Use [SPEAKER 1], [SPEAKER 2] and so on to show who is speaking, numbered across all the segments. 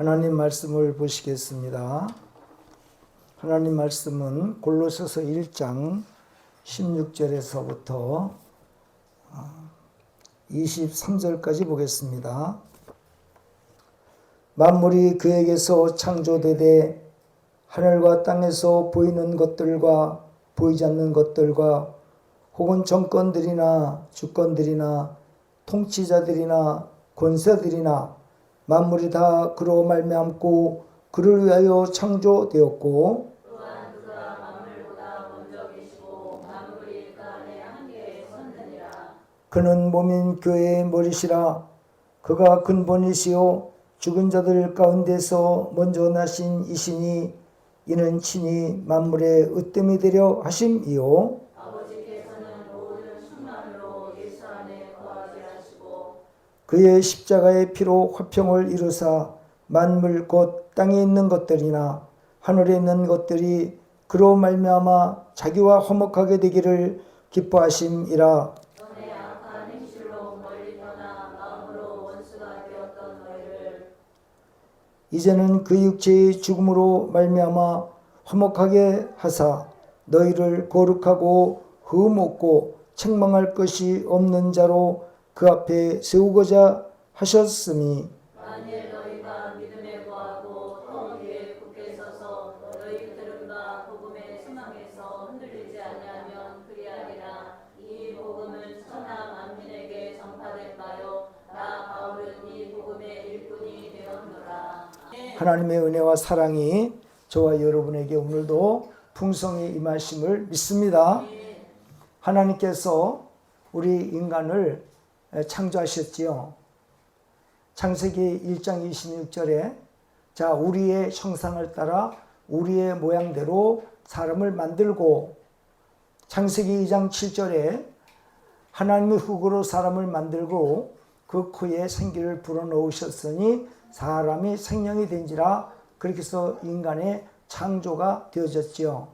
[SPEAKER 1] 하나님 말씀을 보시겠습니다. 하나님 말씀은 골로새서 1장 16절에서부터 23절까지 보겠습니다. 만물이 그에게서 창조되되 하늘과 땅에서 보이는 것들과 보이지 않는 것들과 혹은 정권들이나 주권들이나 통치자들이나 권세들이나 만물이 다 그로 말미암고 그를 위하여 창조되었고
[SPEAKER 2] 또한 그가 만물보다 먼저 계시고 만물이 그 안에 한계에 섰느니라.
[SPEAKER 1] 그는 몸인 교회의 머리시라. 그가 근본이시요 죽은 자들 가운데서 먼저 나신 이시니 이는 친히 만물의 으뜸이 되려 하심이요
[SPEAKER 2] 아버지께서는 모든 충만으로 예수 안에 거하게 하시고
[SPEAKER 1] 그의 십자가의 피로 화평을 이루사 만물 곧 땅에 있는 것들이나 하늘에 있는 것들이 그로 말미암아 자기와 화목하게 되기를 기뻐하심이라.
[SPEAKER 2] 전에 악한 행실로 멀리 떠나 마음으로 원수가 되었던 너희를
[SPEAKER 1] 이제는 그 육체의 죽음으로 말미암아 화목하게 하사 너희를 거룩하고 흠없고 책망할 것이 없는 자로 그 앞에 세우고자 하셨으니
[SPEAKER 2] 만일 너희가 믿음에 거하고 터 위에 굳게 서서 너희 들음과 복음의 소망에서 흔들리지 아니하면 그리하리라. 이 복음은 천하 만민에게 전파된 바요 나 바울은 이 복음의 일꾼이 되었노라.
[SPEAKER 1] 하나님의 은혜와 사랑이 저와 여러분에게 오늘도 풍성히 임하심을 믿습니다. 하나님께서 우리 인간을 창조하셨지요. 창세기 1장 26절에 자 우리의 형상을 따라 우리의 모양대로 사람을 만들고, 창세기 2장 7절에 하나님의 흙으로 사람을 만들고 그 코에 생기를 불어넣으셨으니 사람이 생명이 된지라. 그렇게 해서 인간의 창조가 되어졌지요.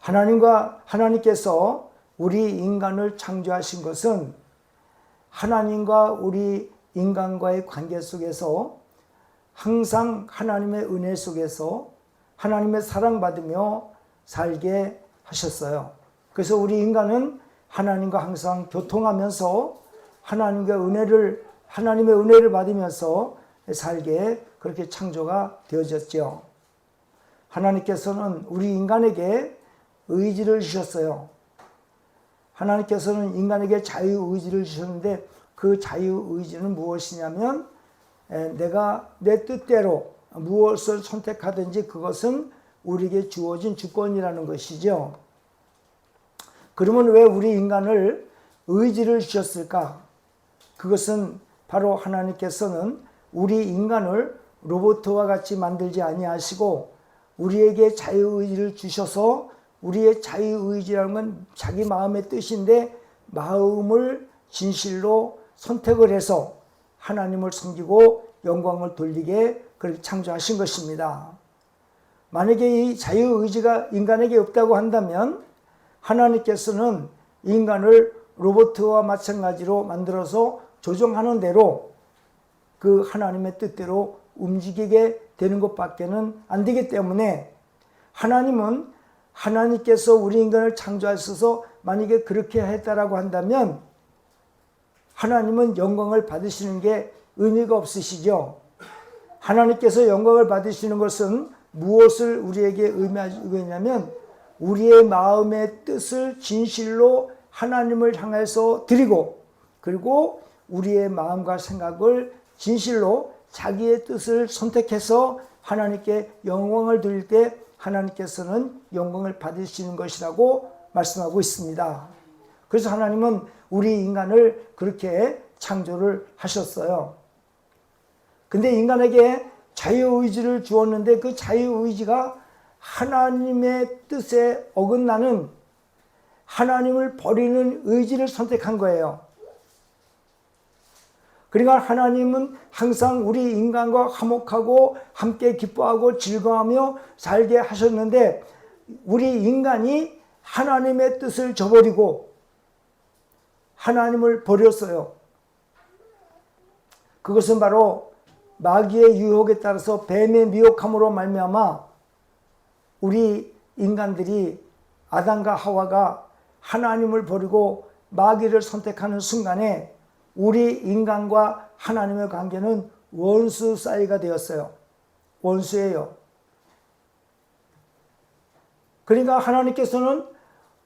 [SPEAKER 1] 하나님께서 우리 인간을 창조하신 것은 하나님과 우리 인간과의 관계 속에서 항상 하나님의 은혜 속에서 하나님의 사랑받으며 살게 하셨어요. 그래서 우리 인간은 하나님과 항상 교통하면서 하나님의 은혜를 받으면서 살게 그렇게 창조가 되어졌죠. 하나님께서는 우리 인간에게 의지를 주셨어요. 하나님께서는 인간에게 자유의지를 주셨는데 그 자유의지는 무엇이냐면 내가 내 뜻대로 무엇을 선택하든지 그것은 우리에게 주어진 주권이라는 것이죠. 그러면 왜 우리 인간을 의지를 주셨을까? 그것은 바로 하나님께서는 우리 인간을 로봇과 같이 만들지 아니하시고 우리에게 자유의지를 주셔서, 우리의 자유의지라는 건 자기 마음의 뜻인데 마음을 진실로 선택을 해서 하나님을 섬기고 영광을 돌리게 그렇게 창조하신 것입니다. 만약에 이 자유의지가 인간에게 없다고 한다면 하나님께서는 인간을 로봇과 마찬가지로 만들어서 조종하는 대로 그 하나님의 뜻대로 움직이게 되는 것밖에는 안 되기 때문에 하나님께서 우리 인간을 창조하셔서 만약에 그렇게 했다라고 한다면 하나님은 영광을 받으시는 게 의미가 없으시죠. 하나님께서 영광을 받으시는 것은 무엇을 우리에게 의미하냐면 우리의 마음의 뜻을 진실로 하나님을 향해서 드리고, 그리고 우리의 마음과 생각을 진실로 자기의 뜻을 선택해서 하나님께 영광을 드릴 때 하나님께서는 영광을 받으시는 것이라고 말씀하고 있습니다. 그래서 하나님은 우리 인간을 그렇게 창조를 하셨어요. 근데 인간에게 자유의지를 주었는데 그 자유의지가 하나님의 뜻에 어긋나는 하나님을 버리는 의지를 선택한 거예요. 그러니까 하나님은 항상 우리 인간과 화목하고 함께 기뻐하고 즐거워하며 살게 하셨는데 우리 인간이 하나님의 뜻을 저버리고 하나님을 버렸어요. 그것은 바로 마귀의 유혹에 따라서 뱀의 미혹함으로 말미암아 우리 인간들이 아담과 하와가 하나님을 버리고 마귀를 선택하는 순간에 우리 인간과 하나님의 관계는 원수 사이가 되었어요. 원수예요. 그러니까 하나님께서는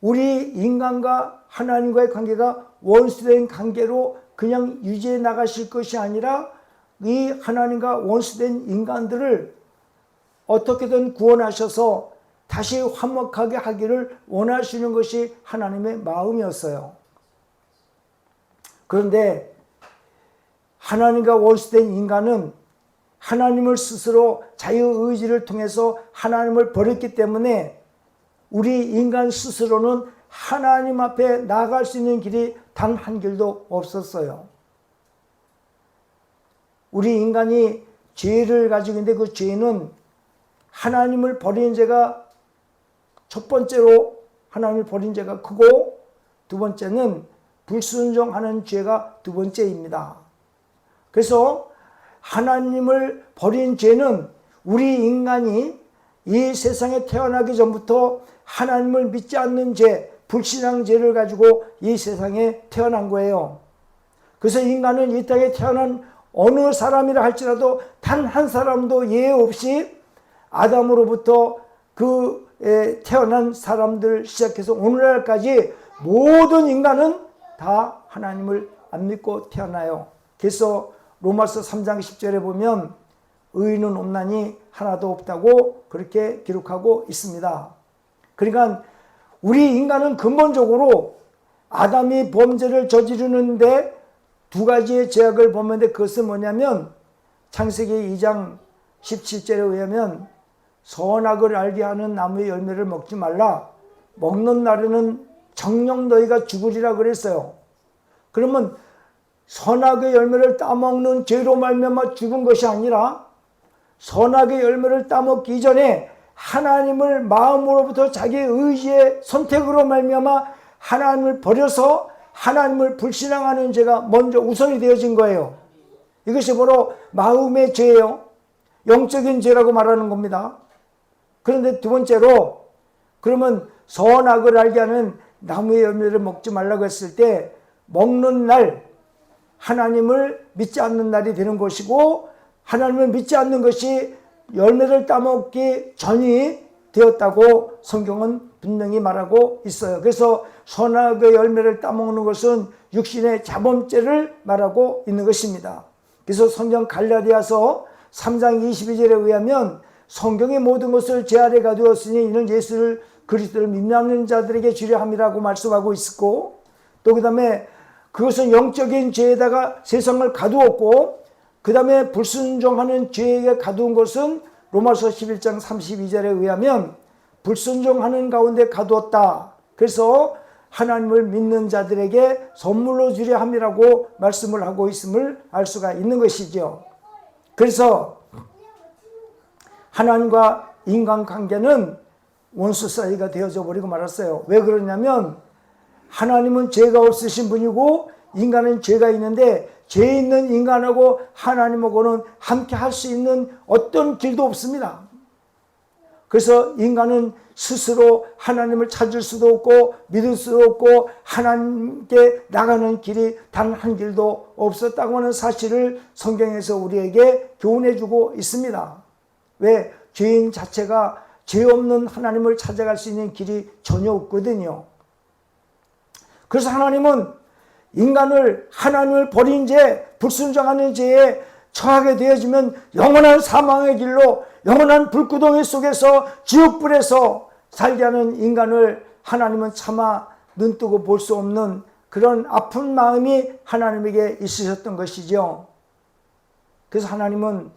[SPEAKER 1] 우리 인간과 하나님과의 관계가 원수된 관계로 그냥 유지해 나가실 것이 아니라 이 하나님과 원수된 인간들을 어떻게든 구원하셔서 다시 화목하게 하기를 원하시는 것이 하나님의 마음이었어요. 그런데 하나님과 원수된 인간은 하나님을 스스로 자유의지를 통해서 하나님을 버렸기 때문에 우리 인간 스스로는 하나님 앞에 나아갈 수 있는 길이 단 한 길도 없었어요. 우리 인간이 죄를 가지고 있는데 그 죄는 하나님을 버린 죄가 첫 번째로 하나님을 버린 죄가 크고 두 번째는 불순종하는 죄가 두 번째입니다. 그래서 하나님을 버린 죄는 우리 인간이 이 세상에 태어나기 전부터 하나님을 믿지 않는 죄, 불신앙 죄를 가지고 이 세상에 태어난 거예요. 그래서 인간은 이 땅에 태어난 어느 사람이라 할지라도 단 한 사람도 예외 없이 아담으로부터 태어난 사람들 시작해서 오늘날까지 모든 인간은 다 하나님을 안 믿고 태어나요. 그래서 로마서 3장 10절에 보면 의인은 없나니 하나도 없다고 그렇게 기록하고 있습니다. 그러니까 우리 인간은 근본적으로 아담이 범죄를 저지르는데 두 가지의 죄악을 범했는데 그것은 뭐냐면 창세기 2장 17절에 의하면 선악을 알게 하는 나무의 열매를 먹지 말라. 먹는 날에는 정녕 너희가 죽으리라 그랬어요. 그러면 선악의 열매를 따먹는 죄로 말미암아 죽은 것이 아니라 선악의 열매를 따먹기 이전에 하나님을 마음으로부터 자기의 의지의 선택으로 말미암아 하나님을 버려서 하나님을 불신앙하는 죄가 먼저 우선이 되어진 거예요. 이것이 바로 마음의 죄예요. 영적인 죄라고 말하는 겁니다. 그런데 두 번째로 그러면 선악을 알게 하는 나무의 열매를 먹지 말라고 했을 때 먹는 날 하나님을 믿지 않는 날이 되는 것이고 하나님을 믿지 않는 것이 열매를 따먹기 전이 되었다고 성경은 분명히 말하고 있어요. 그래서 선악의 열매를 따먹는 것은 육신의 자범죄를 말하고 있는 것입니다. 그래서 성경 갈라디아서 3장 22절에 의하면 성경의 모든 것을 제 아래 가두었으니 이는 예수를 그리스도를 믿는 자들에게 주려 함이라고 말씀하고 있고 또 그 다음에 그것은 영적인 죄에다가 세상을 가두었고 그 다음에 불순종하는 죄에 가두은 것은 로마서 11장 32절에 의하면 불순종하는 가운데 가두었다. 그래서 하나님을 믿는 자들에게 선물로 주려 함이라고 말씀을 하고 있음을 알 수가 있는 것이죠. 그래서 하나님과 인간관계는 원수 사이가 되어져 버리고 말았어요. 왜 그러냐면 하나님은 죄가 없으신 분이고 인간은 죄가 있는데 죄 있는 인간하고 하나님하고는 함께 할 수 있는 어떤 길도 없습니다. 그래서 인간은 스스로 하나님을 찾을 수도 없고 믿을 수도 없고 하나님께 나가는 길이 단 한 길도 없었다고 하는 사실을 성경에서 우리에게 교훈해 주고 있습니다. 왜? 죄인 자체가 죄 없는 하나님을 찾아갈 수 있는 길이 전혀 없거든요. 그래서 하나님은 인간을 하나님을 버린 죄, 불순종하는 죄에 처하게 되어지면 영원한 사망의 길로 영원한 불구덩이 속에서 지옥불에서 살게 하는 인간을 하나님은 차마 눈뜨고 볼 수 없는 그런 아픈 마음이 하나님에게 있으셨던 것이죠. 그래서 하나님은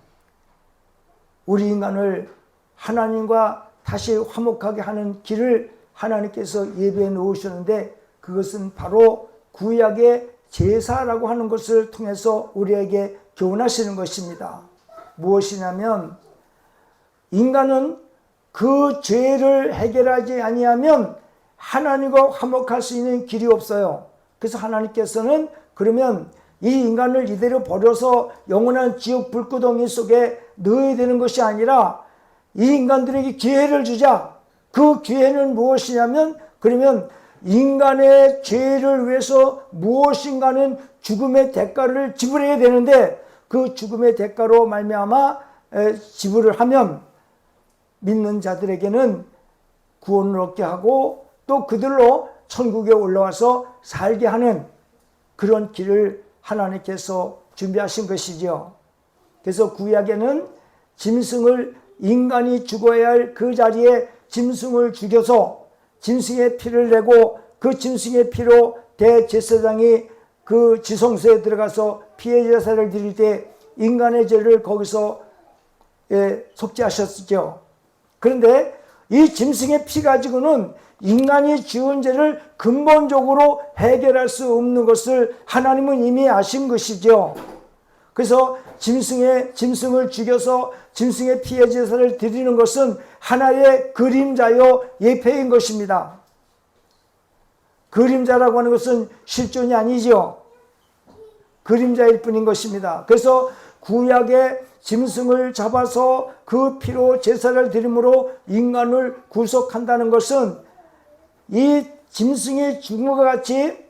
[SPEAKER 1] 우리 인간을 하나님과 다시 화목하게 하는 길을 하나님께서 예비해 놓으셨는데 그것은 바로 구약의 제사라고 하는 것을 통해서 우리에게 교훈하시는 것입니다. 무엇이냐면 인간은 그 죄를 해결하지 아니하면 하나님과 화목할 수 있는 길이 없어요. 그래서 하나님께서는 그러면 이 인간을 이대로 버려서 영원한 지옥 불구덩이 속에 넣어야 되는 것이 아니라 이 인간들에게 기회를 주자. 그 기회는 무엇이냐면, 그러면 인간의 죄를 위해서 무엇인가는 죽음의 대가를 지불해야 되는데, 그 죽음의 대가로 말미암아 지불을 하면 믿는 자들에게는 구원을 얻게 하고 또 그들로 천국에 올라와서 살게 하는 그런 길을 하나님께서 준비하신 것이죠. 그래서 구약에는 짐승을, 인간이 죽어야 할 그 자리에 짐승을 죽여서 짐승의 피를 내고 그 짐승의 피로 대제사장이 그 지성소에 들어가서 피해 제사를 드릴 때 인간의 죄를 거기서 속죄하셨죠. 그런데 이 짐승의 피 가지고는 인간이 지은 죄를 근본적으로 해결할 수 없는 것을 하나님은 이미 아신 것이죠. 그래서 짐승을 죽여서 짐승의 피해 제사를 드리는 것은 하나의 그림자요 예표인 것입니다. 그림자라고 하는 것은 실존이 아니죠. 그림자일 뿐인 것입니다. 그래서 구약의 짐승을 잡아서 그 피로 제사를 드림으로 인간을 구속한다는 것은 이 짐승이 죽은 것 같이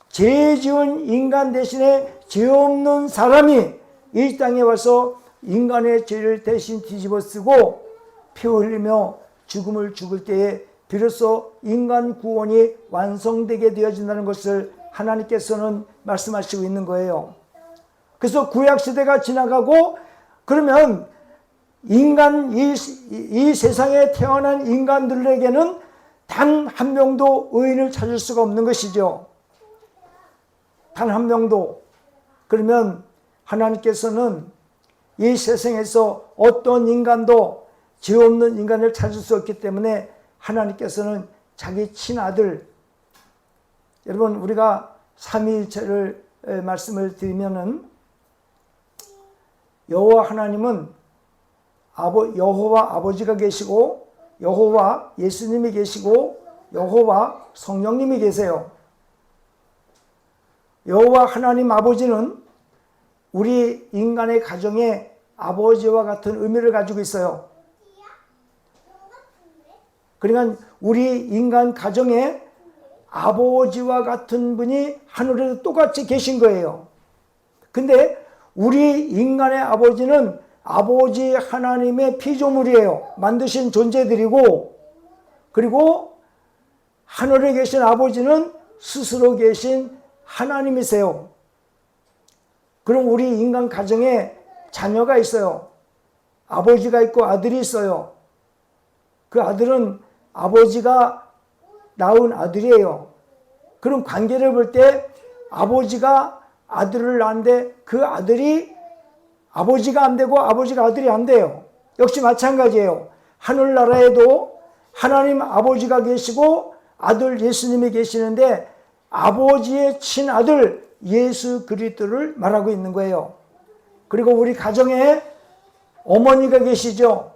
[SPEAKER 1] 죄 지은 인간 대신에 죄 없는 사람이 이 땅에 와서 인간의 죄를 대신 뒤집어 쓰고 피 흘리며 죽음을 죽을 때에 비로소 인간 구원이 완성되게 되어진다는 것을 하나님께서는 말씀하시고 있는 거예요. 그래서 구약시대가 지나가고 그러면 인간, 이 세상에 태어난 인간들에게는 단 한 명도 의인을 찾을 수가 없는 것이죠. 단 한 명도. 그러면 하나님께서는 이 세상에서 어떤 인간도 죄 없는 인간을 찾을 수 없기 때문에 하나님께서는 자기 친아들, 여러분 우리가 삼위일체를 말씀을 드리면은 여호와 하나님은 여호와 아버지가 계시고 여호와 예수님이 계시고 여호와 성령님이 계세요. 여호와 하나님 아버지는 우리 인간의 가정에 아버지와 같은 의미를 가지고 있어요. 그러니까 우리 인간 가정에 아버지와 같은 분이 하늘에도 똑같이 계신 거예요. 근데 우리 인간의 아버지는 아버지 하나님의 피조물이에요. 만드신 존재들이고, 그리고 하늘에 계신 아버지는 스스로 계신 하나님이세요. 그럼 우리 인간 가정에 자녀가 있어요. 아버지가 있고 아들이 있어요. 그 아들은 아버지가 낳은 아들이에요. 그럼 관계를 볼 때 아버지가 아들을 낳는데 그 아들이 아버지가 안 되고 아버지가 아들이 안 돼요. 역시 마찬가지예요. 하늘나라에도 하나님 아버지가 계시고 아들 예수님이 계시는데 아버지의 친아들 예수 그리스도를 말하고 있는 거예요. 그리고 우리 가정에 어머니가 계시죠.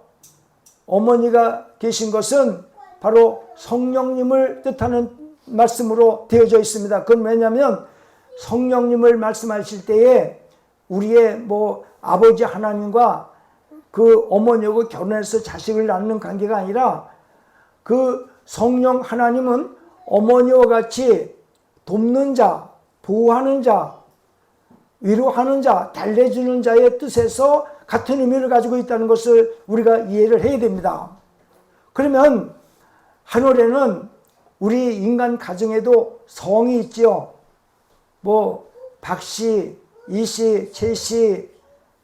[SPEAKER 1] 어머니가 계신 것은 바로 성령님을 뜻하는 말씀으로 되어져 있습니다. 그건 왜냐하면 성령님을 말씀하실 때에 우리의 아버지 하나님과 그 어머니하고 결혼해서 자식을 낳는 관계가 아니라 그 성령 하나님은 어머니와 같이 돕는 자, 보호하는 자, 위로하는 자, 달래주는 자의 뜻에서 같은 의미를 가지고 있다는 것을 우리가 이해를 해야 됩니다. 그러면 하늘에는 우리 인간 가정에도 성이 있죠. 박씨, 이씨, 최씨,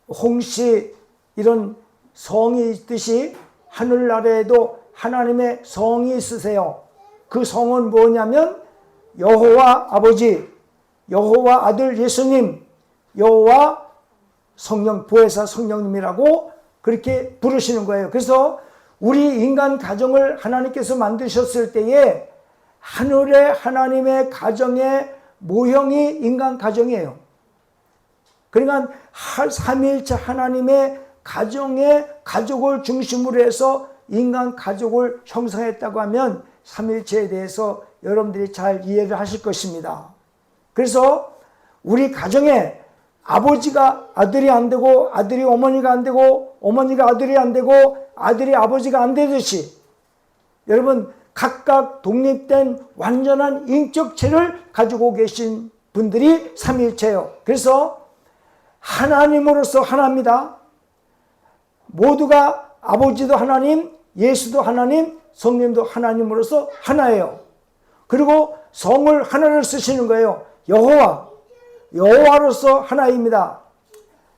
[SPEAKER 1] 홍씨 이런 성이 있듯이 하늘나라에도 하나님의 성이 있으세요. 그 성은 뭐냐면 여호와 아버지, 여호와 아들 예수님, 여호와 성령, 보혜사 성령님이라고 그렇게 부르시는 거예요. 그래서 우리 인간 가정을 하나님께서 만드셨을 때에 하늘의 하나님의 가정의 모형이 인간 가정이에요. 그러니까 삼위일체 하나님의 가족을 중심으로 해서 인간 가족을 형성했다고 하면 삼위일체에 대해서 여러분들이 잘 이해를 하실 것입니다. 그래서 우리 가정에 아버지가 아들이 안 되고 아들이 어머니가 안 되고 어머니가 아들이 안 되고 아들이 아버지가 안 되듯이 여러분 각각 독립된 완전한 인격체를 가지고 계신 분들이 삼위일체예요. 그래서 하나님으로서 하나입니다. 모두가 아버지도 하나님, 예수도 하나님, 성령도 하나님으로서 하나예요. 그리고 성을 하나를 쓰시는 거예요. 여호와로서 하나입니다.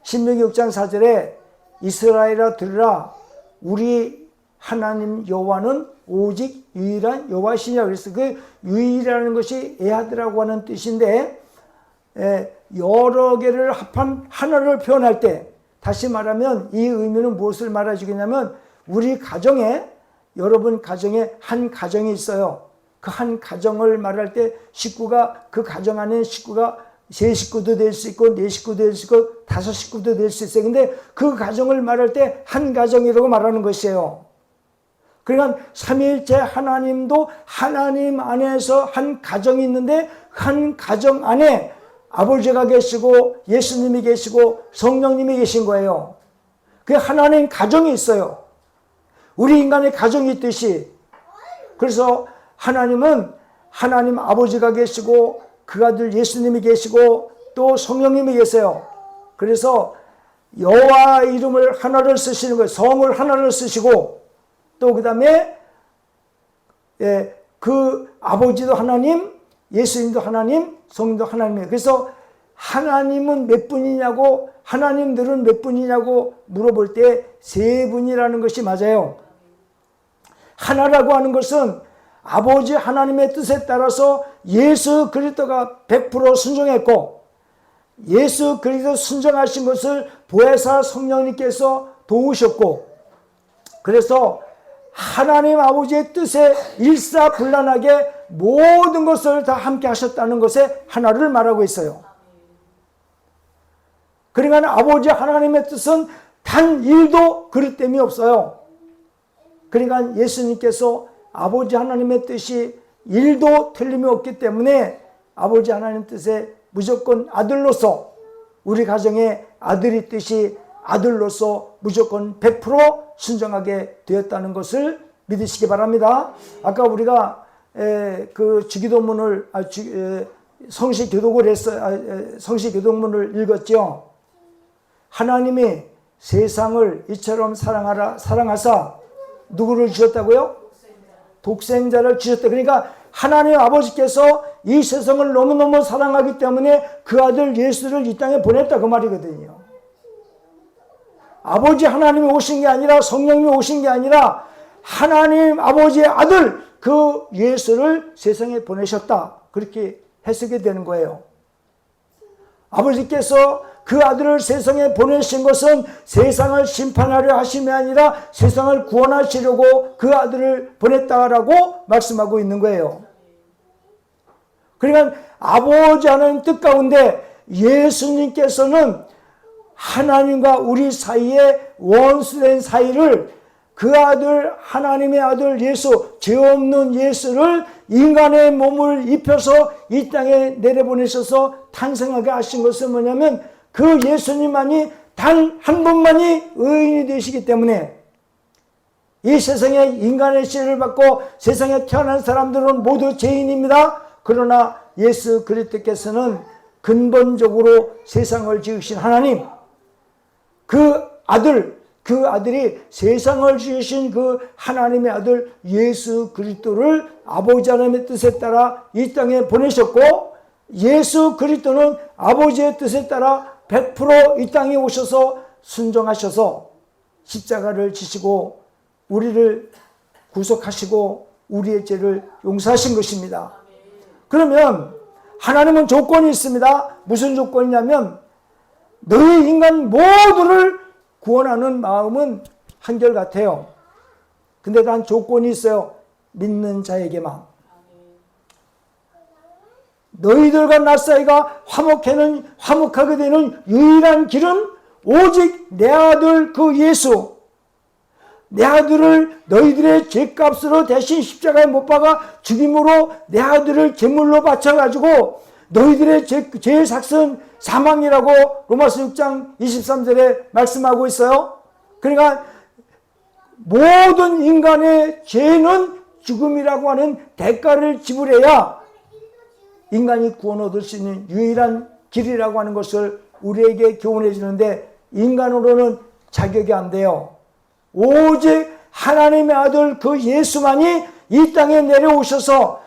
[SPEAKER 1] 신명기 6장 4절에 이스라엘아 들으라 우리 하나님 여호와는 오직 유일한 여호와시냐. 그래서 그 유일이라는 것이 에하드라고 하는 뜻인데 여러 개를 합한 하나를 표현할 때 다시 말하면 이 의미는 무엇을 말해주겠냐면 우리 가정에 여러분 가정에 한 가정이 있어요. 그 한 가정을 말할 때 식구가 그 가정 안에 식구가 3식구도 될 수 있고 4식구도 될 수 있고 5식구도 될 수 있어요. 근데 그 가정을 말할 때 한 가정이라고 말하는 것이에요. 그러니까 삼위일체 하나님도 하나님 안에서 한 가정이 있는데 한 가정 안에 아버지가 계시고 예수님이 계시고 성령님이 계신 거예요. 그 하나님 가정이 있어요. 우리 인간의 가정이 있듯이. 그래서 하나님은 하나님 아버지가 계시고 그 아들 예수님이 계시고 또 성령님이 계세요. 그래서 여호와 이름을 하나를 쓰시는 거예요. 성을 하나를 쓰시고 또 그 다음에 그 아버지도 하나님, 예수님도 하나님, 성령도 하나님이에요. 그래서 하나님은 몇 분이냐고 하나님들은 몇 분이냐고 물어볼 때 3분이라는 것이 맞아요. 하나라고 하는 것은 아버지 하나님의 뜻에 따라서 예수 그리스도가 100% 순종했고 예수 그리스도 순종하신 것을 보혜사 성령님께서 도우셨고 그래서 하나님 아버지의 뜻에 일사불란하게 모든 것을 다 함께 하셨다는 것에 하나를 말하고 있어요. 그러니까 아버지 하나님의 뜻은 단 1도 그릇됨이 없어요. 그러니까 예수님께서 아버지 하나님의 뜻이 1도 틀림이 없기 때문에 아버지 하나님 뜻에 무조건 아들로서 우리 가정에 아들의 뜻이 아들로서 무조건 100% 순종하게 되었다는 것을 믿으시기 바랍니다. 아까 우리가 그 주기도문을 성시교독을 했어요. 성시교독문을 읽었죠. 하나님이 세상을 이처럼 사랑하사 누구를 주셨다고요? 독생자를 주셨다. 그러니까 하나님 아버지께서 이 세상을 너무너무 사랑하기 때문에 그 아들 예수를 이 땅에 보냈다 그 말이거든요. 아버지 하나님이 오신 게 아니라 성령님이 오신 게 아니라 하나님 아버지의 아들 그 예수를 세상에 보내셨다. 그렇게 해석이 되는 거예요. 아버지께서 그 아들을 세상에 보내신 것은 세상을 심판하려 하심이 아니라 세상을 구원하시려고 그 아들을 보냈다라고 말씀하고 있는 거예요. 그러니까 아버지 하나님 뜻 가운데 예수님께서는 하나님과 우리 사이에 원수된 사이를 그 아들 하나님의 아들 예수 죄 없는 예수를 인간의 몸을 입혀서 이 땅에 내려보내셔서 탄생하게 하신 것은 뭐냐면 그 예수님만이 단 한 분만이 의인이 되시기 때문에 이 세상에 인간의 씨를 받고 세상에 태어난 사람들은 모두 죄인입니다. 그러나 예수 그리스도께서는 근본적으로 세상을 지으신 하나님 그 아들이 세상을 지으신 그 하나님의 아들 예수 그리스도를 아버지 하나님의 뜻에 따라 이 땅에 보내셨고 예수 그리스도는 아버지의 뜻에 따라 100% 이 땅에 오셔서 순종하셔서 십자가를 지시고 우리를 구속하시고 우리의 죄를 용서하신 것입니다. 그러면 하나님은 조건이 있습니다. 무슨 조건이냐면 너희 인간 모두를 구원하는 마음은 한결같아요. 근데 단 조건이 있어요. 믿는 자에게만. 너희들과 나 사이가 화목하게 되는 유일한 길은 오직 내 아들 그 예수 내 아들을 너희들의 죄값으로 대신 십자가에 못 박아 죽임으로 내 아들을 제물로 바쳐가지고 너희들의 죄의 삭은 사망이라고 로마서 6장 23절에 말씀하고 있어요. 그러니까 모든 인간의 죄는 죽음이라고 하는 대가를 지불해야 인간이 구원 얻을 수 있는 유일한 길이라고 하는 것을 우리에게 교훈해 주는데, 인간으로는 자격이 안 돼요. 오직 하나님의 아들 그 예수만이 이 땅에 내려오셔서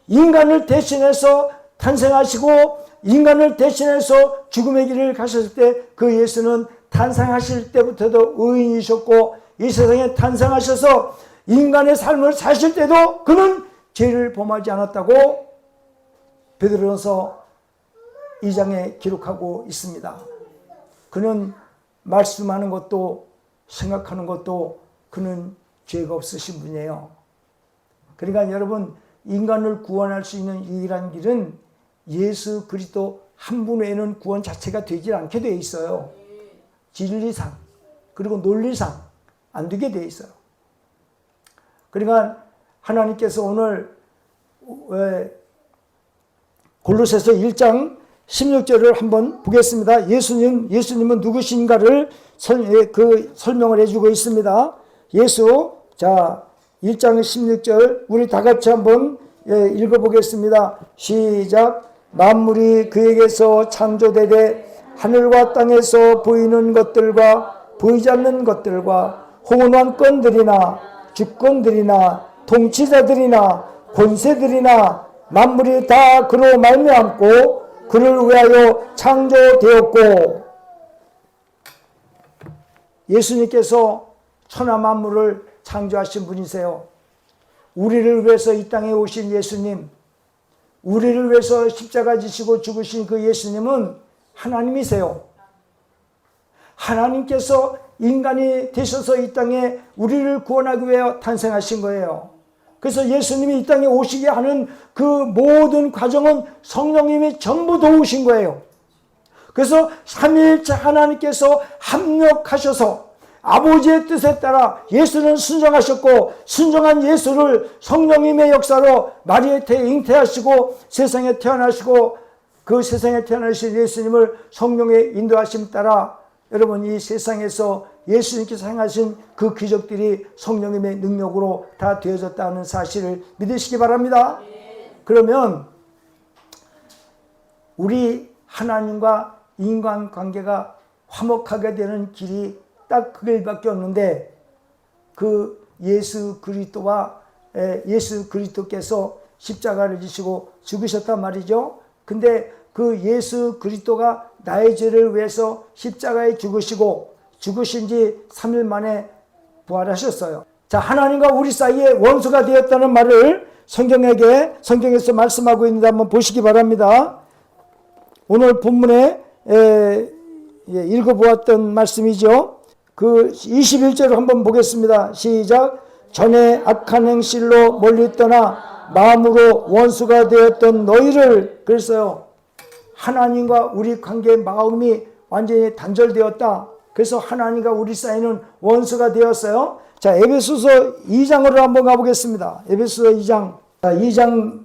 [SPEAKER 1] 인간을 대신해서 탄생하시고 인간을 대신해서 죽음의 길을 가셨을 때, 그 예수는 탄생하실 때부터도 의인이셨고 이 세상에 탄생하셔서 인간의 삶을 사실 때도 그는 죄를 범하지 않았다고 베드로전서 2장에 기록하고 있습니다. 그는 말씀하는 것도 생각하는 것도 그는 죄가 없으신 분이에요. 그러니까 여러분, 인간을 구원할 수 있는 유일한 길은 예수 그리스도 한 분 외에는 구원 자체가 되지 않게 되어 있어요. 진리상 그리고 논리상 안 되게 되어 있어요. 그러니까 하나님께서 오늘 골로새서 1장 16절을 한번 보겠습니다. 예수님은 누구신가를 설명을 해주고 있습니다. 자 1장 16절 우리 다 같이 한번 읽어보겠습니다. 시작. 만물이 그에게서 창조되되 하늘과 땅에서 보이는 것들과 보이지 않는 것들과 홍원권들이나 주권들이나 통치자들이나 권세들이나 만물이 다 그로 말미암고 그를 위하여 창조되었고. 예수님께서 천하 만물을 창조하신 분이세요. 우리를 위해서 이 땅에 오신 예수님, 우리를 위해서 십자가 지시고 죽으신 그 예수님은 하나님이세요. 하나님께서 인간이 되셔서 이 땅에 우리를 구원하기 위해 탄생하신 거예요. 그래서 예수님이 이 땅에 오시게 하는 그 모든 과정은 성령님이 전부 도우신 거예요. 그래서 삼위일체 하나님께서 합력하셔서 아버지의 뜻에 따라 예수는 순종하셨고, 순종한 예수를 성령님의 역사로 마리아에 잉태하시고 세상에 태어나시고, 그 세상에 태어나신 예수님을 성령의 인도하심 따라 여러분 이 세상에서 예수님께서 행하신 그 기적들이 성령님의 능력으로 다 되어졌다는 사실을 믿으시기 바랍니다. 그러면 우리 하나님과 인간관계가 화목하게 되는 길이 딱 그 길밖에 없는데, 그 예수 그리스도께서 십자가를 지시고 죽으셨단 말이죠. 근데 그 예수 그리스도가 나의 죄를 위해서 십자가에 죽으신 지 3일 만에 부활하셨어요. 자, 하나님과 우리 사이에 원수가 되었다는 말을 성경에서 말씀하고 있는데 한번 보시기 바랍니다. 오늘 본문에 읽어보았던 말씀이죠. 그 21절을 한번 보겠습니다. 시작. 전에 악한 행실로 멀리 떠나 마음으로 원수가 되었던 너희를, 그랬어요. 하나님과 우리 관계의 마음이 완전히 단절되었다. 그래서 하나님과 우리 사이는 원수가 되었어요. 자, 에베소서 2장으로 한번 가보겠습니다. 에베소서 2장. 자, 2장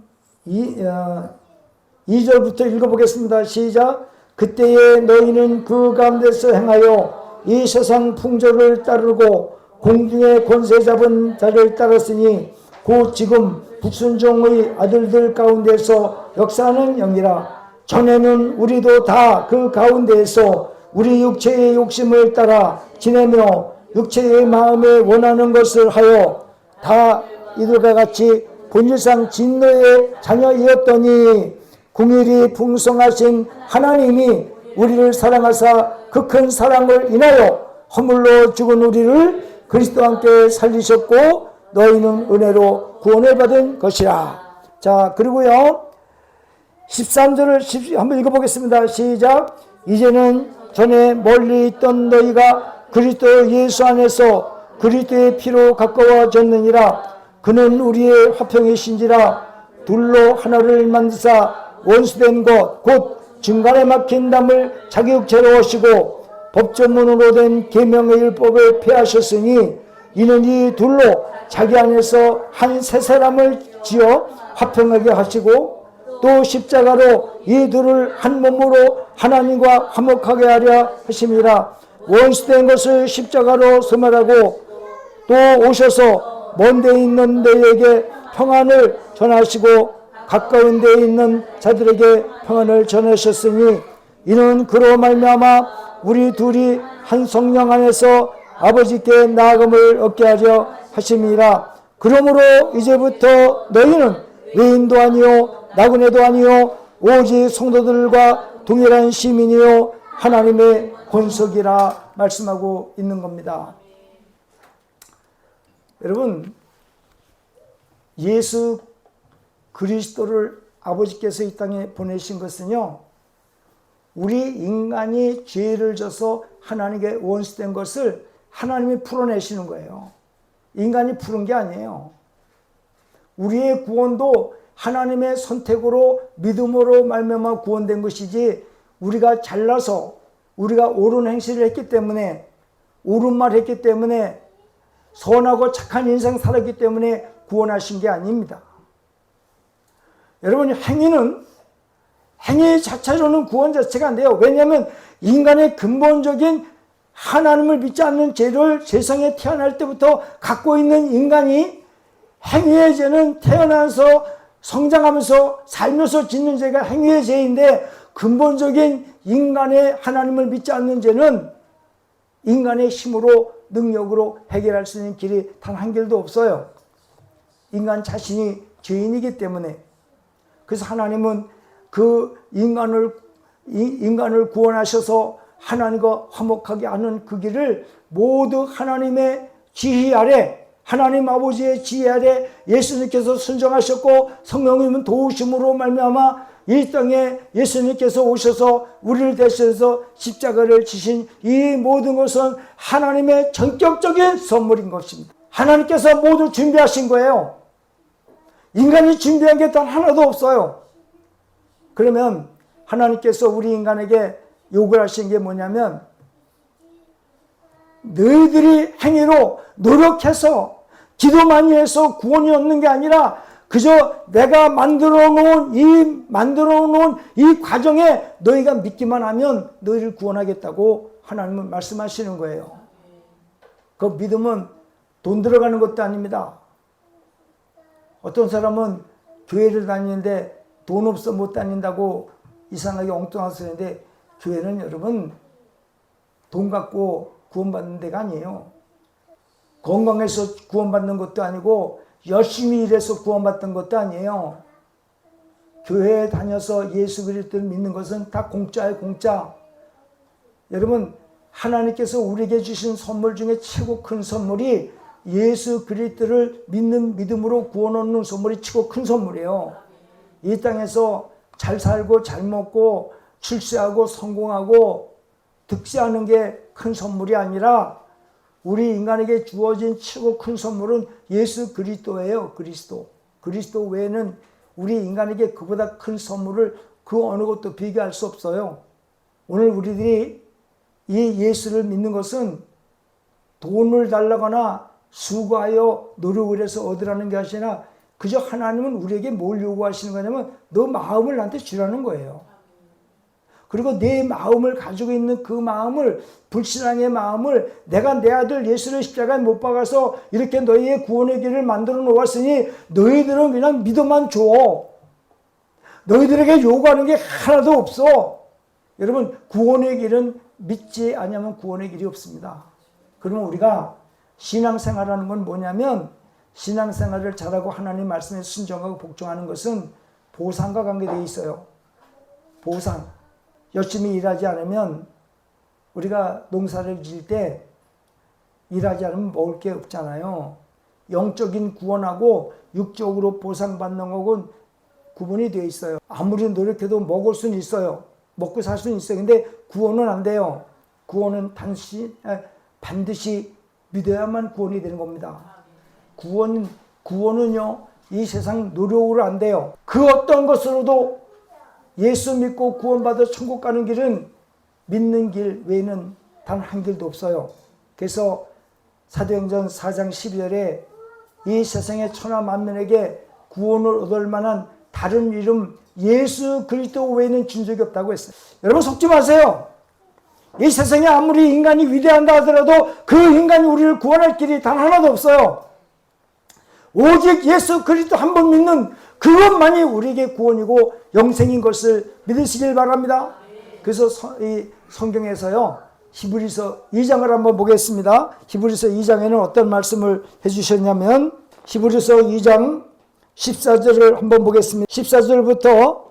[SPEAKER 1] 2절부터 읽어보겠습니다. 시작. 그때에 너희는 그 가운데서 행하여 이 세상 풍조를 따르고 공중의 권세 잡은 자를 따랐으니 곧 지금 불순종의 아들들 가운데서 역사하는 영이라. 전에는 우리도 다 그 가운데에서 우리 육체의 욕심을 따라 지내며 육체의 마음에 원하는 것을 하여 다 이들과 같이 본질상 진노의 자녀이었더니 궁일이 풍성하신 하나님이 우리를 사랑하사 그 큰 사랑을 인하여 허물로 죽은 우리를 그리스도와 함께 살리셨고 너희는 은혜로 구원을 받은 것이라. 자, 그리고요 13절을 한번 읽어보겠습니다. 시작. 이제는 전에 멀리 있던 너희가 그리스도 예수 안에서 그리스도의 피로 가까워졌느니라. 그는 우리의 화평이신지라. 둘로 하나를 만드사 원수된 것 곧 중간에 막힌 담을 자기 육체로 하시고 법조문으로 된 계명의 율법을 폐하셨으니 이는 이 둘로 자기 안에서 한 새 사람을 지어 화평하게 하시고 또 십자가로 이 둘을 한 몸으로 하나님과 화목하게 하려 하심이라. 원수된 것을 십자가로 소멸하고 또 오셔서 먼 데 있는 너희에게 평안을 전하시고 가까운 데 있는 자들에게 평안을 전하셨으니 이는 그로 말미암아 우리 둘이 한 성령 안에서 아버지께 나아감을 얻게 하려 하심이라. 그러므로 이제부터 너희는 외인도 아니요 나그네도 아니요 오직 성도들과 동일한 시민이요 하나님의 권속이라 말씀하고 있는 겁니다. 여러분, 예수 그리스도를 아버지께서 이 땅에 보내신 것은요, 우리 인간이 죄를 져서 하나님께 원수된 것을 하나님이 풀어내시는 거예요. 인간이 푸는 게 아니에요. 우리의 구원도 하나님의 선택으로 믿음으로 말미암아 구원된 것이지, 우리가 잘나서 우리가 옳은 행실을 했기 때문에, 옳은 말 했기 때문에, 선하고 착한 인생 살았기 때문에 구원하신 게 아닙니다. 여러분, 행위 자체로는 구원 자체가 안 돼요. 왜냐하면 인간의 근본적인 하나님을 믿지 않는 죄를 세상에 태어날 때부터 갖고 있는 인간이, 행위의 죄는 태어나서 성장하면서 살면서 짓는 죄가 행위의 죄인데, 근본적인 인간의 하나님을 믿지 않는 죄는 인간의 힘으로 능력으로 해결할 수 있는 길이 단 한 길도 없어요. 인간 자신이 죄인이기 때문에. 그래서 하나님은 그 인간을 구원하셔서 하나님과 화목하게 하는 그 길을 모두 하나님의 지휘 아래, 하나님 아버지의 지휘 아래 예수님께서 순종하셨고, 성령님은 도우심으로 말미암아 이 땅에 예수님께서 오셔서 우리를 대신해서 십자가를 지신 이 모든 것은 하나님의 전격적인 선물인 것입니다. 하나님께서 모두 준비하신 거예요. 인간이 준비한 게 단 하나도 없어요. 그러면 하나님께서 우리 인간에게 요구를 하신 게 뭐냐면, 너희들이 행위로 노력해서 기도 많이 해서 구원이 얻는 게 아니라 그저 내가 만들어 놓은 이 과정에 너희가 믿기만 하면 너희를 구원하겠다고 하나님은 말씀하시는 거예요. 그 믿음은 돈 들어가는 것도 아닙니다. 어떤 사람은 교회를 다니는데 돈 없어 못 다닌다고 이상하게 엉뚱한 소리인데, 교회는 여러분 돈 갖고 구원받는 데가 아니에요. 건강해서 구원받는 것도 아니고 열심히 일해서 구원받던 것도 아니에요. 교회에 다녀서 예수 그리스도를 믿는 것은 다 공짜예요, 공짜. 여러분, 하나님께서 우리에게 주신 선물 중에 최고 큰 선물이 예수 그리스도를 믿는 믿음으로 구원 얻는 선물이 최고 큰 선물이에요. 이 땅에서 잘 살고 잘 먹고 출세하고 성공하고 득세하는 게 큰 선물이 아니라, 우리 인간에게 주어진 최고 큰 선물은 예수 그리스도예요. 그리스도 외에는 우리 인간에게 그보다 큰 선물을 그 어느 것도 비교할 수 없어요. 오늘 우리들이 이 예수를 믿는 것은 돈을 달라거나 수고하여 노력을 해서 얻으라는 게 아니라, 그저 하나님은 우리에게 뭘 요구하시는 거냐면 너 마음을 나한테 주라는 거예요. 그리고 내 마음을 가지고 있는 그 마음을, 불신앙의 마음을, 내가 내 아들 예수를 십자가에 못 박아서 이렇게 너희의 구원의 길을 만들어 놓았으니 너희들은 그냥 믿어만 줘. 너희들에게 요구하는 게 하나도 없어. 여러분, 구원의 길은 믿지 않으면 구원의 길이 없습니다. 그러면 우리가 신앙생활하는 건 뭐냐면, 신앙생활을 잘하고 하나님 말씀에 순종하고 복종하는 것은 보상과 관계되어 있어요. 보상. 열심히 일하지 않으면, 우리가 농사를 지을 때 일하지 않으면 먹을 게 없잖아요. 영적인 구원하고 육적으로 보상받는 것은 구분이 되어 있어요. 아무리 노력해도 먹을 수는 있어요. 먹고 살 수는 있어요. 근데 구원은 안 돼요. 구원은 반드시 믿어야만 구원이 되는 겁니다. 구원은요, 이 세상 노력으로 안 돼요. 그 어떤 것으로도 예수 믿고 구원받아 천국 가는 길은 믿는 길 외에는 단 한 길도 없어요. 그래서 사도행전 4장 12절에 이 세상의 천하 만민에게 구원을 얻을 만한 다른 이름 예수 그리스도 외에는 준 적이 없다고 했어요. 여러분 속지 마세요. 이 세상에 아무리 인간이 위대한다 하더라도 그 인간이 우리를 구원할 길이 단 하나도 없어요. 오직 예수 그리스도 한 번 믿는 그것만이 우리에게 구원이고 영생인 것을 믿으시길 바랍니다. 그래서 이 성경에서요, 히브리서 2장을 한번 보겠습니다. 히브리서 2장에는 어떤 말씀을 해주셨냐면 히브리서 2장 14절을 한번 보겠습니다. 14절부터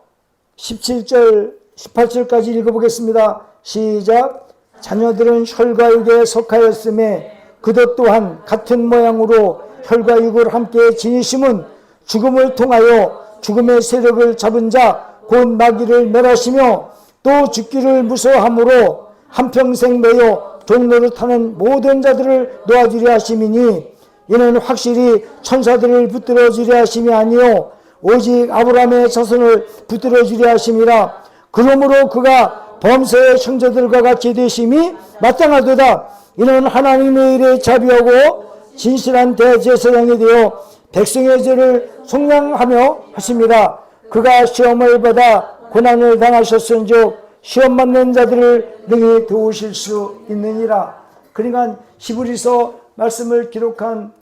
[SPEAKER 1] 17절 18절까지 읽어보겠습니다. 시작. 자녀들은 혈과육에 속하였음에 그것 또한 같은 모양으로 혈과육을 함께 지니심은 죽음을 통하여 죽음의 세력을 잡은 자 곧 마귀를 멸하시며 또 죽기를 무서워함으로 한평생 매여 종노릇하는 모든 자들을 놓아주려 하심이니 이는 확실히 천사들을 붙들어 주려 하심이 아니요 오직 아브라함의 자손을 붙들어 주려 하심이라. 그러므로 그가 범사의 형제들과 같이 되심이 마땅하도다. 이는 하나님의 일에 자비하고 진실한 대제사장이 되어 백성의 죄를 속량하며 하심이라. 그가 시험을 받아 고난을 당하셨은즉 시험 받는 자들을 능히 도우실 수 있느니라. 그러니까 히브리서 말씀을 기록한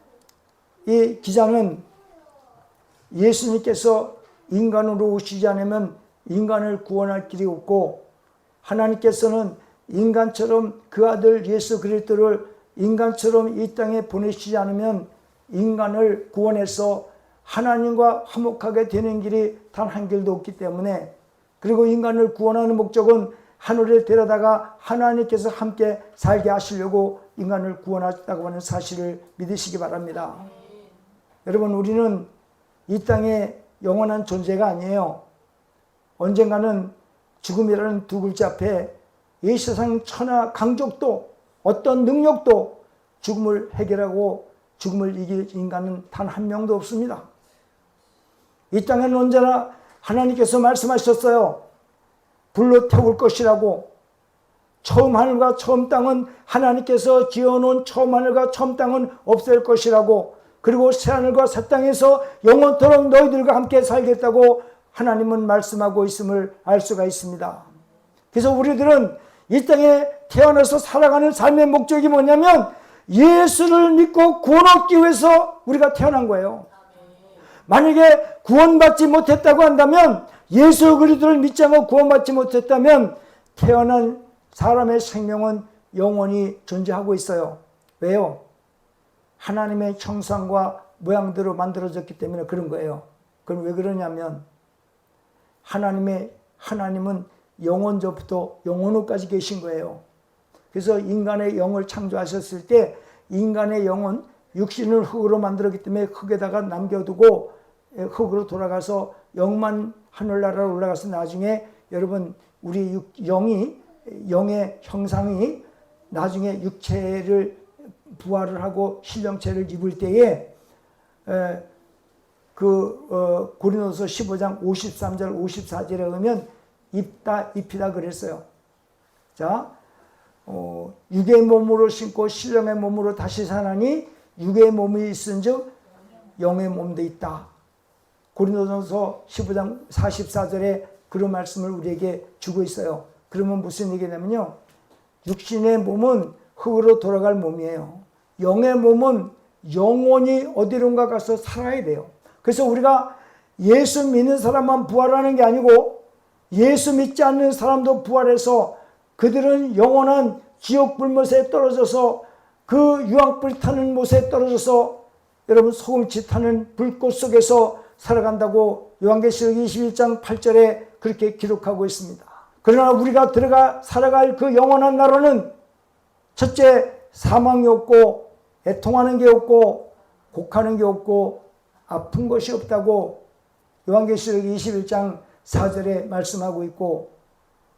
[SPEAKER 1] 이 기자는 예수님께서 인간으로 오시지 않으면 인간을 구원할 길이 없고 하나님께서는 인간처럼 그 아들 예수 그리스도를 인간처럼 이 땅에 보내시지 않으면 인간을 구원해서 하나님과 화목하게 되는 길이 단 한 길도 없기 때문에, 그리고 인간을 구원하는 목적은 하늘에 데려다가 하나님께서 함께 살게 하시려고 인간을 구원하셨다고 하는 사실을 믿으시기 바랍니다. 여러분, 우리는 이 땅에 영원한 존재가 아니에요. 언젠가는 죽음이라는 두 글자 앞에 이 세상 천하 강족도 어떤 능력도 죽음을 해결하고 죽음을 이길 인간은 단 한 명도 없습니다. 이 땅에는 언제나 하나님께서 말씀하셨어요. 불로 태울 것이라고. 처음 하늘과 처음 땅은 하나님께서 지어놓은 처음 하늘과 처음 땅은 없앨 것이라고. 그리고 새 하늘과 새 땅에서 영원토록 너희들과 함께 살겠다고 하나님은 말씀하고 있음을 알 수가 있습니다. 그래서 우리들은 이 땅에 태어나서 살아가는 삶의 목적이 뭐냐면 예수를 믿고 구원 얻기 위해서 우리가 태어난 거예요. 만약에 구원받지 못했다고 한다면, 예수 그리스도를 믿지 않고 구원받지 못했다면 태어난 사람의 생명은 영원히 존재하고 있어요. 왜요? 하나님의 형상과 모양대로 만들어졌기 때문에 그런 거예요. 그럼 왜 그러냐면 하나님은 영원전부터 영원후까지 계신 거예요. 그래서 인간의 영을 창조하셨을 때 인간의 영은 육신을 흙으로 만들었기 때문에 흙에다가 남겨두고 흙으로 돌아가서 영만 하늘나라로 올라가서 나중에 여러분 우리 영의 형상이 나중에 육체를 부활을 하고 신령체를 입을 때에 고린도서 15장 53절 54절에 보면 입히다 그랬어요. 자, 육의 몸으로 신고 신령의 몸으로 다시 사나니 육의 몸이 있은즉 영의 몸도 있다. 고린도전서 15장 44절에 그런 말씀을 우리에게 주고 있어요. 그러면 무슨 얘기냐면요, 육신의 몸은 흙으로 돌아갈 몸이에요. 영의 몸은 영원히 어디론가 가서 살아야 돼요. 그래서 우리가 예수 믿는 사람만 부활하는 게 아니고 예수 믿지 않는 사람도 부활해서 그들은 영원한 지옥 불못에 떨어져서 그 유황불 타는 못에 떨어져서 여러분 소금치 타는 불꽃 속에서 살아간다고 요한계시록 21장 8절에 그렇게 기록하고 있습니다. 그러나 우리가 들어가 살아갈 그 영원한 나라는 첫째, 사망이 없고 애통하는 게 없고 곡하는 게 없고 아픈 것이 없다고 요한계시록 21장 4절에 말씀하고 있고,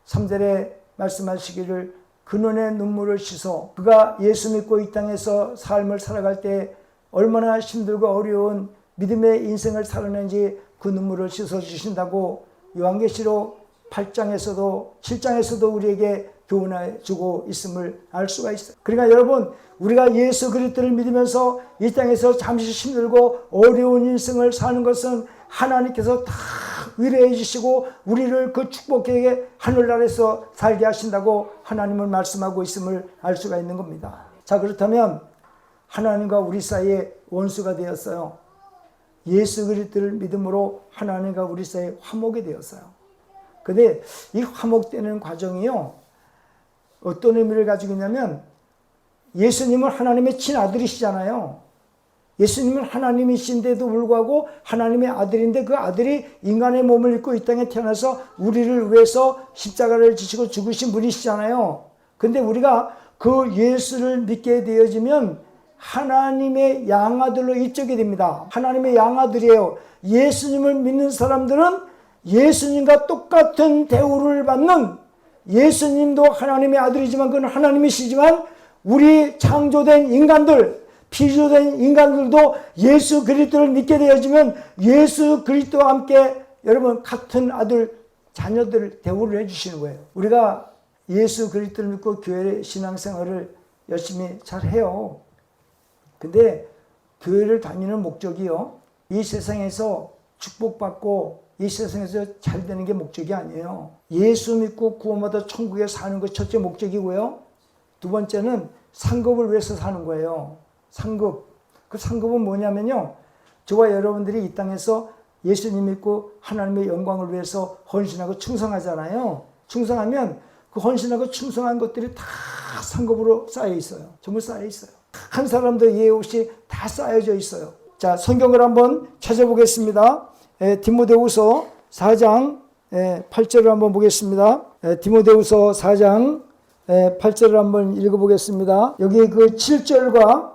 [SPEAKER 1] 3절에 말씀하시기를 근원의 눈물을 씻어 그가 예수 믿고 이 땅에서 삶을 살아갈 때 얼마나 힘들고 어려운 믿음의 인생을 살았는지 그 눈물을 씻어주신다고 요한계시록 8장에서도 7장에서도 우리에게 교훈해 주고 있음을 알 수가 있어요. 그러니까 여러분, 우리가 예수 그리스도를 믿으면서 이 땅에서 잠시 힘들고 어려운 인생을 사는 것은 하나님께서 다 위로해 주시고 우리를 그 축복에게 하늘나라에서 살게 하신다고 하나님은 말씀하고 있음을 알 수가 있는 겁니다. 자, 그렇다면 하나님과 우리 사이에 원수가 되었어요. 예수 그리스도를 믿음으로 하나님과 우리 사이에 화목이 되었어요. 근데 이 화목되는 과정이요, 어떤 의미를 가지고 있냐면, 예수님은 하나님의 친아들이시잖아요. 예수님은 하나님이신데도 불구하고 하나님의 아들인데, 그 아들이 인간의 몸을 입고 이 땅에 태어나서 우리를 위해서 십자가를 지시고 죽으신 분이시잖아요. 근데 우리가 그 예수를 믿게 되어지면 하나님의 양아들로 입적이 됩니다. 하나님의 양아들이에요. 예수님을 믿는 사람들은 예수님과 똑같은 대우를 받는, 예수님도 하나님의 아들이지만 그는 하나님이시지만 우리 창조된 인간들, 피조된 인간들도 예수 그리스도를 믿게 되어지면 예수 그리스도와 함께 여러분 같은 아들, 자녀들 대우를 해주시는 거예요. 우리가 예수 그리스도를 믿고 교회 신앙생활을 열심히 잘 해요. 근데 교회를 다니는 목적이요, 이 세상에서 축복받고 이 세상에서 잘 되는 게 목적이 아니에요. 예수 믿고 구원받아 천국에 사는 것이 첫째 목적이고요. 두 번째는 상급을 위해서 사는 거예요. 상급. 그 상급은 뭐냐면요, 저와 여러분들이 이 땅에서 예수님 믿고 하나님의 영광을 위해서 헌신하고 충성하잖아요. 충성하면 그 헌신하고 충성한 것들이 다 상급으로 쌓여 있어요. 전부 쌓여 있어요. 한 사람도 예외 없이 다 쌓여져 있어요. 자, 성경을 한번 찾아보겠습니다. 디모데후서 4장 8절을 한번 보겠습니다. 디모데후서 4장 8절을 한번 읽어보겠습니다. 여기 그 7절과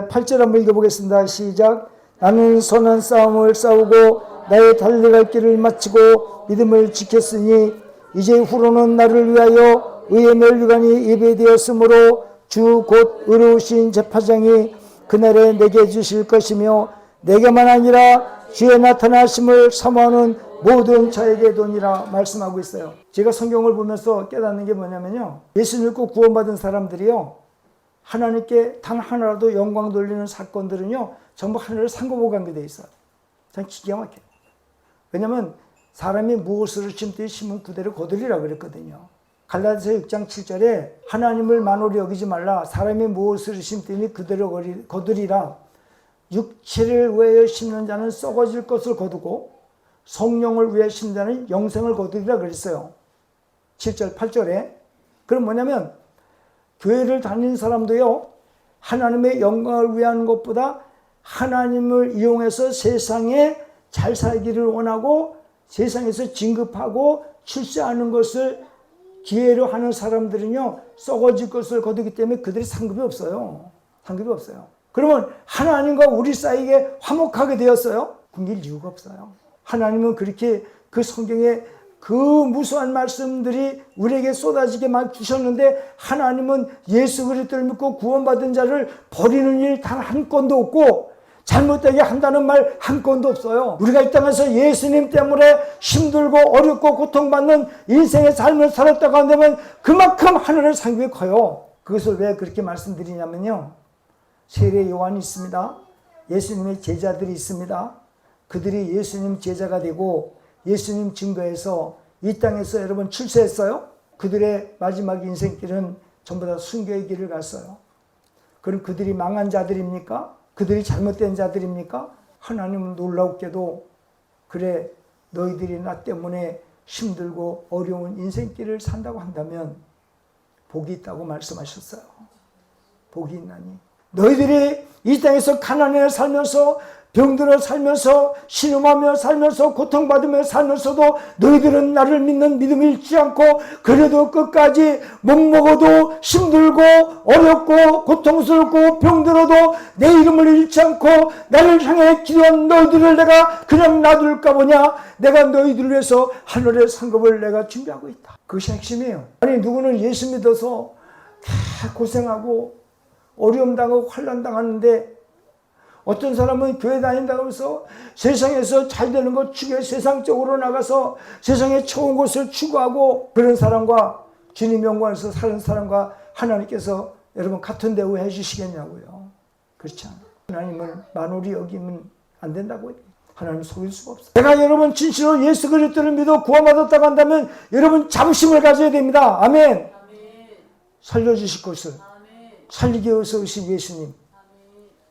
[SPEAKER 1] 8절 한번 읽어보겠습니다. 시작. 나는 선한 싸움을 싸우고 나의 달려갈 길을 마치고 믿음을 지켰으니 이제 후로는 나를 위하여 의의 멸류관이 예배되었으므로 주 곧 의로우신 재판장이 그날에 내게 주실 것이며 내게만 아니라 주의 나타나심을 사모하는 모든 자에게 도니라 말씀하고 있어요. 제가 성경을 보면서 깨닫는 게 뭐냐면요, 예수 믿고 구원받은 사람들이요, 하나님께 단 하나라도 영광 돌리는 사건들은요 전부 하늘을 상급으로 관계되어 있어요. 참 기가 막혀요. 왜냐하면 사람이 무엇으로 심든지 심은 그대로 거두리라 그랬거든요. 갈라디아서 6장 7절에 하나님을 만홀히 여기지 말라, 사람이 무엇을 심든지 그대로 거두리라. 육체를 위하여 심는 자는 썩어질 것을 거두고 성령을 위해 심는 자는 영생을 거두리라 그랬어요. 7절 8절에. 그럼 뭐냐면 교회를 다니는 사람도요, 하나님의 영광을 위한 것보다 하나님을 이용해서 세상에 잘 살기를 원하고 세상에서 진급하고 출세하는 것을 기회로 하는 사람들은요 썩어질 것을 거두기 때문에 그들이 상급이 없어요. 상급이 없어요. 그러면 하나님과 우리 사이에 화목하게 되었어요? 굶길 이유가 없어요. 하나님은 그렇게 그 성경에 그 무수한 말씀들이 우리에게 쏟아지게 주셨는데 하나님은 예수 그리스도를 믿고 구원받은 자를 버리는 일 단 한 건도 없고 잘못되게 한다는 말 한 건도 없어요. 우리가 이 땅에서 예수님 때문에 힘들고 어렵고 고통받는 인생의 삶을 살았다고 한다면 그만큼 하늘의 상급이 커요. 그것을 왜 그렇게 말씀드리냐면요, 세례 요한이 있습니다. 예수님의 제자들이 있습니다. 그들이 예수님 제자가 되고 예수님 증거해서 이 땅에서 여러분 출세했어요. 그들의 마지막 인생길은 전부 다 순교의 길을 갔어요. 그럼 그들이 망한 자들입니까? 그들이 잘못된 자들입니까? 하나님은 놀랍게도 그래 너희들이 나 때문에 힘들고 어려운 인생길을 산다고 한다면 복이 있다고 말씀하셨어요. 복이 있나니 너희들이 이 땅에서 가난해 살면서 병들어 살면서 신음하며 살면서 고통받으며 살면서도 너희들은 나를 믿는 믿음을 잃지 않고 그래도 끝까지 먹먹어도 힘들고 어렵고 고통스럽고 병들어도 내 이름을 잃지 않고 나를 향해 기도한 너희들을 내가 그냥 놔둘까 보냐. 내가 너희들을 위해서 하늘의 상급을 내가 준비하고 있다. 그것이 핵심이에요. 아니 누구는 예수 믿어서 고생하고 어려움 당하고 환난 당하는데 어떤 사람은 교회 다닌다고 해서 세상에서 잘 되는 것 추구해 세상적으로 나가서 세상의 좋은 것을 추구하고 그런 사람과 주님 영광에서 사는 사람과 하나님께서 여러분 같은 대우 해 주시겠냐고요. 그렇지 않아요. 하나님을 만홀히 여기면 안 된다고요. 하나님 속일 수가 없어요. 내가 여러분 진실로 예수 그리스도를 믿어 구원받았다고 한다면 여러분 자부심을 가져야 됩니다. 아멘. 살려주실 것을 살리기 위해서 오신 예수님.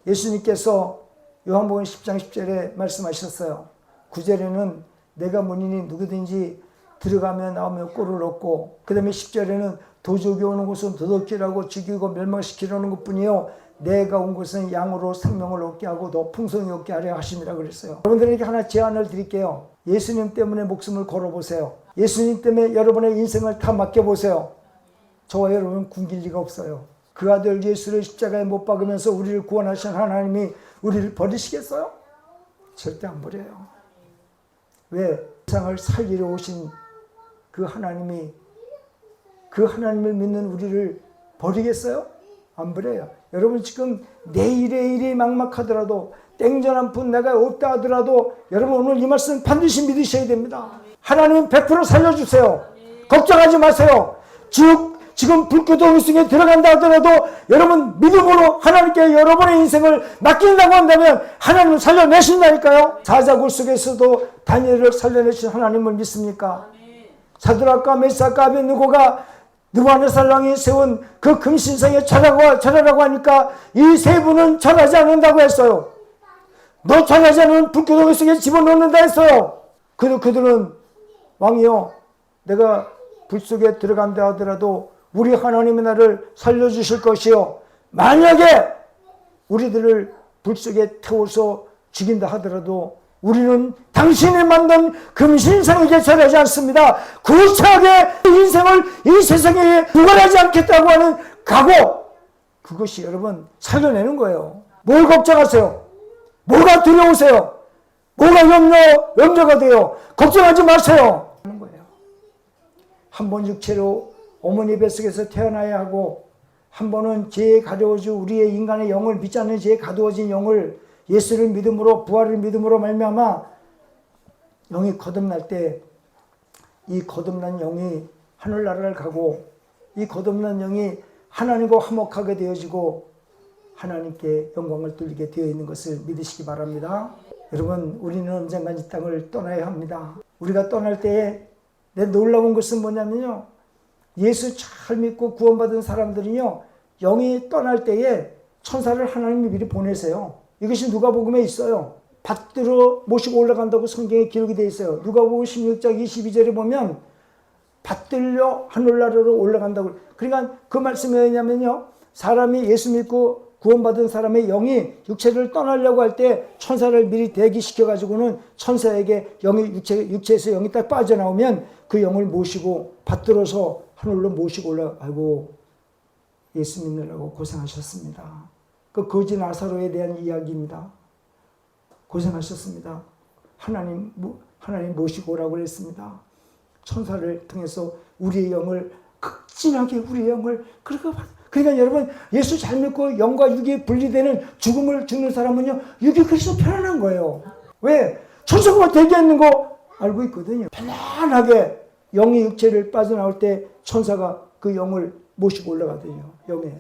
[SPEAKER 1] 예수님께서 요한복음 10장 10절에 말씀하셨어요. 9절에는 내가 문이니 누구든지 들어가면 나오면 꼴을 얻고, 그 다음에 10절에는 도적이 오는 곳은 도둑질하고 죽이고 멸망시키려는 것뿐이요 내가 온 것은 양으로 생명을 얻게 하고 더 풍성히 얻게 하려 하심이라 그랬어요. 여러분들에게 하나 제안을 드릴게요. 예수님 때문에 목숨을 걸어보세요. 예수님 때문에 여러분의 인생을 다 맡겨보세요. 저와 여러분은 굶길 리가 없어요. 그 아들 예수를 십자가에 못 박으면서 우리를 구원하신 하나님이 우리를 버리시겠어요? 절대 안 버려요. 왜? 세상을 살리러 오신 그 하나님이, 그 하나님을 믿는 우리를 버리겠어요? 안 버려요. 여러분 지금 내일의 일이 막막하더라도, 땡전 한 푼 내가 없다 하더라도 여러분 오늘 이 말씀 반드시 믿으셔야 됩니다. 하나님은 100% 살려주세요. 걱정하지 마세요. 지금 불교도 속에 들어간다 하더라도 여러분 믿음으로 하나님께 여러분의 인생을 맡긴다고 한다면 하나님은 살려내신다니까요. 사자굴 속에서도 다니엘을 살려내신 하나님을 믿습니까? 사드락과 메삭과 아벳느고가 느부갓네살 왕이 세운 그 금신상에 절하라고 하니까 이 세 분은 절하지 않는다고 했어요. 너 절하지 않으면 불교도 속에 집어넣는다 했어요. 그들은 왕이요, 내가 불 속에 들어간다 하더라도 우리 하나님이 나를 살려주실 것이요, 만약에 우리들을 불 속에 태워서 죽인다 하더라도 우리는 당신이 만든 금신상에게 절하지 않습니다. 구차하게 인생을 이 세상에 구걸하지 않겠다고 하는 각오, 그것이 여러분 살려내는 거예요. 뭘 걱정하세요? 뭐가 두려우세요? 뭐가 염려가 돼요? 걱정하지 마세요 하는 거예요. 한 번 육체로 어머니 뱃속에서 태어나야 하고, 한 번은 죄에 가두어진 우리의 인간의 영을, 믿지 않는 죄에 가두어진 영을 예수를 믿음으로, 부활을 믿음으로 말미암아 영이 거듭날 때 이 거듭난 영이 하늘나라를 가고, 이 거듭난 영이 하나님과 화목하게 되어지고 하나님께 영광을 돌리게 되어 있는 것을 믿으시기 바랍니다. 여러분, 우리는 언젠간 이 땅을 떠나야 합니다. 우리가 떠날 때에 내 놀라운 것은 뭐냐면요, 예수 잘 믿고 구원받은 사람들은요, 영이 떠날 때에 천사를 하나님이 미리 보내세요. 이것이 누가복음에 있어요. 받들어 모시고 올라간다고 성경에 기록이 되어 있어요. 누가복음 16장 22절에 보면 받들려 하늘나라로 올라간다고. 그러니까 그 말씀이 뭐냐면요, 사람이 예수 믿고 구원받은 사람의 영이 육체를 떠나려고 할 때 천사를 미리 대기시켜 가지고는 천사에게 영이 육체에서 영이 딱 빠져나오면 그 영을 모시고 받들어서 하늘로 모시고 올라가고, 예수 믿느라고 고생하셨습니다. 그 거지 나사로에 대한 이야기입니다. 고생하셨습니다. 하나님 모시고 오라고 했습니다. 천사를 통해서 우리의 영을 극진하게, 우리의 영을, 그러니까 여러분, 예수 잘 믿고 영과 육이 분리되는 죽음을 죽는 사람은요, 육이 그래서 편안한 거예요. 왜? 천사가 대기하는 거 알고 있거든요. 편안하게 영이 육체를 빠져나올 때 천사가 그 영을 모시고 올라가거든요. 영에.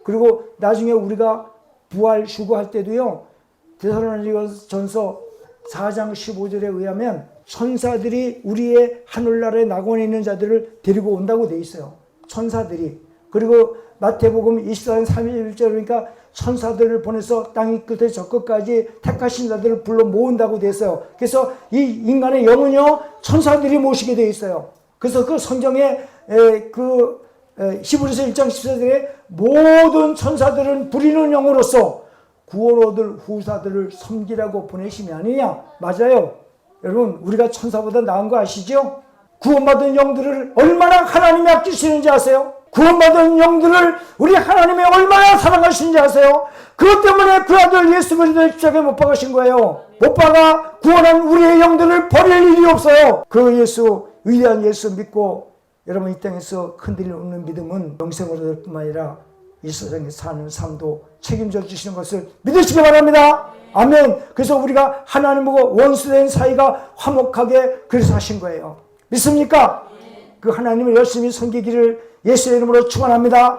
[SPEAKER 1] 그리고 나중에 우리가 부활 휴거할 때도요, 데살로니가전서 4장 15절에 의하면 천사들이 우리의 하늘나라의 낙원에 있는 자들을 데리고 온다고 돼 있어요. 천사들이. 그리고 마태복음 24장 31절, 그러니까 천사들을 보내서 땅 끝에 저 끝까지 택하신 자들을 불러 모은다고 돼 있어요. 그래서 이 인간의 영은요, 천사들이 모시게 돼 있어요. 그래서 그 성경에 히브리서 1장 14절에 모든 천사들은 부리는 영으로서 구원 얻을 후사들을 섬기라고 보내심이 아니냐. 맞아요. 여러분, 우리가 천사보다 나은 거 아시죠? 구원받은 영들을 얼마나 하나님이 아끼시는지 아세요? 구원받은 영들을 우리 하나님이 얼마나 사랑하시는지 아세요? 그것 때문에 그 아들 예수 그리스도를 십자가에 못 박으신 거예요. 못 박아 구원한 우리의 영들을 버릴 일이 없어요. 그 예수, 위대한 예수 믿고 여러분 이 땅에서 흔들림 없는 믿음은 영생으로 될 뿐만 아니라 이 세상에 사는 삶도 책임져 주시는 것을 믿으시기 바랍니다. 아멘. 그래서 우리가 하나님하고 원수된 사이가 화목하게 그래서 하신 거예요. 믿습니까? 그 하나님을 열심히 섬기기를 예수의 이름으로 축원합니다.